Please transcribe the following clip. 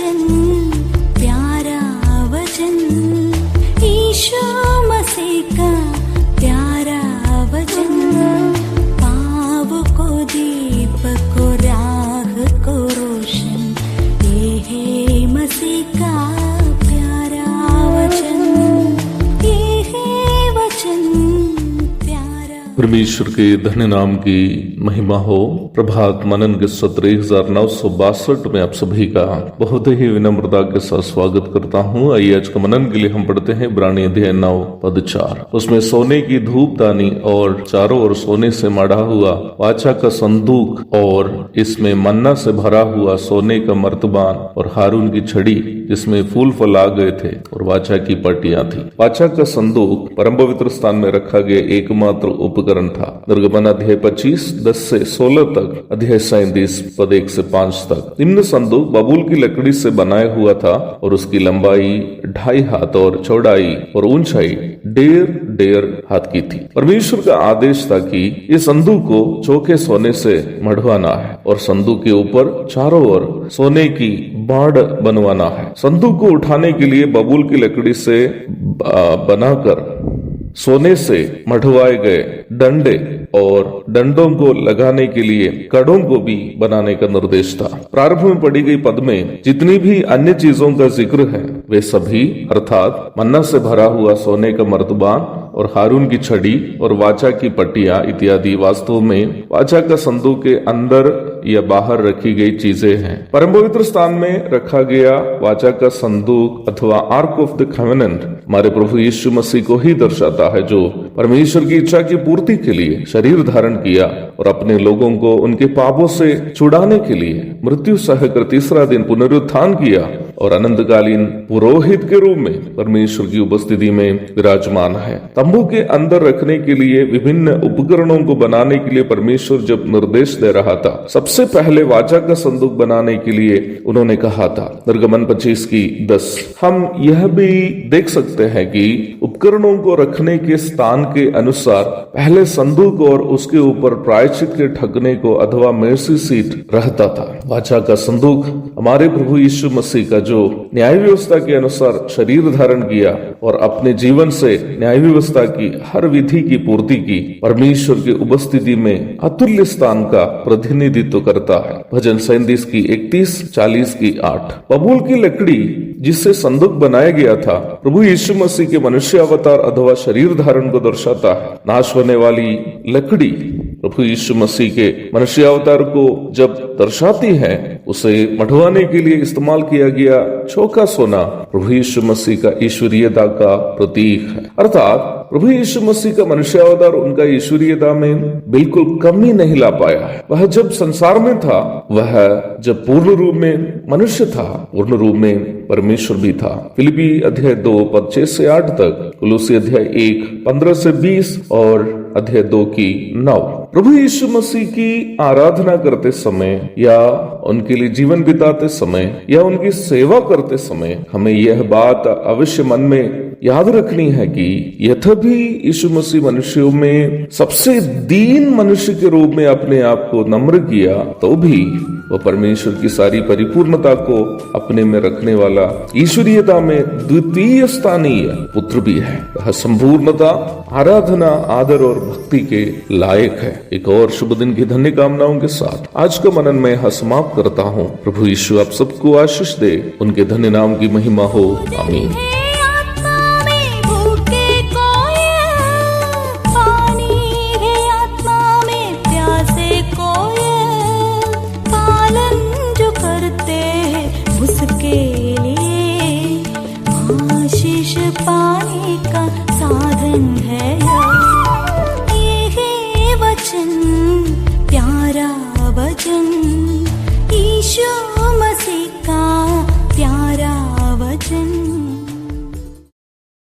वचन, प्यारा वचन, ईशो मसीह का प्यारा वचन, पाव को दीप को राह को रोशन, ये है मसीह का प्यारा वचन, ये है वचन प्यारा। परमेश्वर के धन्य नाम की महिमा हो। प्रभात मनन के सत्र 1962 में आप सभी का बहुत ही विनम्रता के साथ स्वागत करता हूँ। आइए आज का मनन के लिए हम पढ़ते हैं इब्रानी अध्याय 9 पद 4। उसमें सोने की धूपदानी और चारों ओर सोने से मढ़ा हुआ वाचा का संदूक और इसमें मन्ना से भरा हुआ सोने का मर्तबान और हारून की छड़ी जिसमें फूल फल आ गए थे और वाचा की पट्टियां थी। वाचा का संदूक परम पवित्र स्थान में रखा गया एकमात्र उपकरण था। निर्गमन अध्याय 25 10 से 16 तक, अध्याय 37 पद 1 से 5 तक। निम्न संदूक बबूल की लकड़ी से बनाया हुआ था और उसकी लंबाई 2.5 हाथ और चौड़ाई और ऊंचाई 1.5 हाथ की थी। परमेश्वर का आदेश था कि इस संदूक को चौके सोने से मढ़वाना है और संदूक के ऊपर चारों ओर सोने की बाड़ बनवाना है। संदूक को उठाने के लिए बबूल की लकड़ी से बनाकर सोने से मढ़वाए गए डंडे और डंडों को लगाने के लिए कड़ों को भी बनाने का निर्देश था। प्रारंभ में पढ़ी गई पद में जितनी भी अन्य चीजों का जिक्र है वे सभी अर्थात मन्ना से भरा हुआ सोने का मर्तबान और हारून की छड़ी और वाचा की पट्टियां इत्यादि वास्तव में वाचा का संदूक के अंदर या बाहर रखी गई चीजें हैं। परम पवित्र स्थान में रखा गया वाचा का संदूक अथवा आर्क ऑफ द कवेनेंट हमारे प्रभु यीशु मसीह को ही दर्शाता है, जो परमेश्वर की इच्छा की पूर्ति के लिए शरीर धारण किया और अपने लोगों को उनके पापों से छुड़ाने के लिए मृत्यु सहकर तीसरा दिन पुनरुत्थान किया और अनंतकालीन पुरोहित के रूप में परमेश्वर की उपस्थिति में विराजमान है। तंबू के अंदर रखने के लिए विभिन्न उपकरणों को बनाने के लिए परमेश्वर जब निर्देश दे रहा था, सबसे पहले वाचा का संदूक बनाने के लिए उन्होंने कहा था। निर्गमन 25 की 10। हम यह भी देख सकते हैं कि उपकरणों को रखने के स्थान के अनुसार पहले संदूक और उसके ऊपर प्रायश्चित के ढकने को अथवा मेर्सी सीट रहता था। वाचा का संदूक हमारे प्रभु यीशु मसीह का जो न्याय व्यवस्था के अनुसार शरीर धारण किया और अपने जीवन से न्याय व्यवस्था की हर विधि की पूर्ति की, परमेश्वर की उपस्थिति में अतुल्य स्थान का प्रतिनिधित्व करता है। भजन 37 की 31, 40 की 8। बबूल की लकड़ी जिससे संदूक बनाया गया था प्रभु यीशु मसीह के मनुष्य अवतार अथवा शरीर धारण को दर्शाता है। नाश होने वाली लकड़ी प्रभु यीशु मसीह के मनुष्य अवतार को जब दर्शाती है, उसे मढ़वाने के लिए इस्तेमाल किया गया चौका सोना प्रभु यीशु मसीह का ईश्वरीयता का प्रतीक है। अर्थात प्रभु यीशु मसीह का मनुष्य अवतार उनका ईश्वरीयता में बिल्कुल कमी नहीं ला पाया है। वह जब संसार में था, वह जब पूर्ण रूप में मनुष्य था, पूर्ण रूप में परमेश्वर भी था। फिलिपी अध्याय 2 पद 6 से 8 तक, कुलुसी अध्याय 1 15 से 20 और अध्याय 2 की 9। प्रभु यीशु मसीह की आराधना करते समय या उनके लिए जीवन बिताते समय या उनकी सेवा करते समय हमें यह बात अवश्य मन में याद रखनी है कि यद्यपि यीशु मसीह मनुष्यों में सबसे दीन मनुष्य के रूप में अपने आप को नम्र किया, तो भी वह परमेश्वर की सारी परिपूर्णता को अपने में रखने वाला ईश्वरीयता में द्वितीय स्थानीय पुत्र भी है। वह संपूर्णता, आराधना, आदर और भक्ति के लायक है। एक और शुभ दिन की धन्य कामनाओं के साथ आज का मनन मैं यहाँ समाप्त करता हूँ। प्रभु यीशु आप सबको आशीष दे, उनके धन्य नाम की महिमा हो। आमीन।